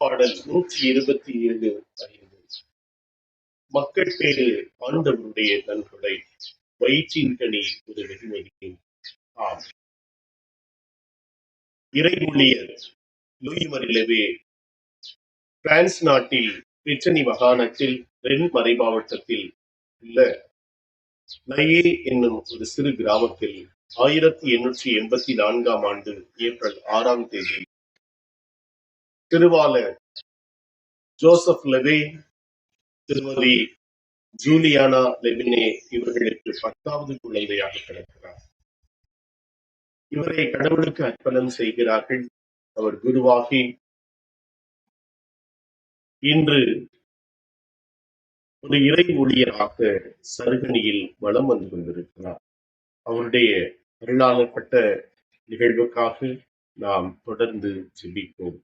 பாடல் 127 மக்கள் பேறு ஆண்டவருடைய நன்கொடை வயிற்றின் கனி ஒரு வெகுமதி. ஆம், இறை ஊழியர் லூயி மரிலவே பிரான்ஸ் நாட்டில் பிரிட்டனி மாகாணத்தில் ரென் மறைமாவட்டத்தில் உள்ள லயே என்னும் ஒரு சிறு கிராமத்தில் 1884 ஆண்டு ஏப்ரல் 6ஆம் தேதி திருவாளர் ஜோசப் லெவே, திருமதி ஜூலியானா லெவினே இவர்களுக்கு 10வது குழந்தையாக பிறக்கிறார். இவரை கடவுளுக்கு அர்ப்பணம் செய்கிறார்கள். அவர் குருவாகி இன்று ஒரு இறை ஊழியராக சருகணியில் வலம் வந்து கொண்டிருக்கிறார். அவருடைய அருளாளப்பட்ட நிகழ்வுக்காக நாம் தொடர்ந்து ஜெபிப்போம்.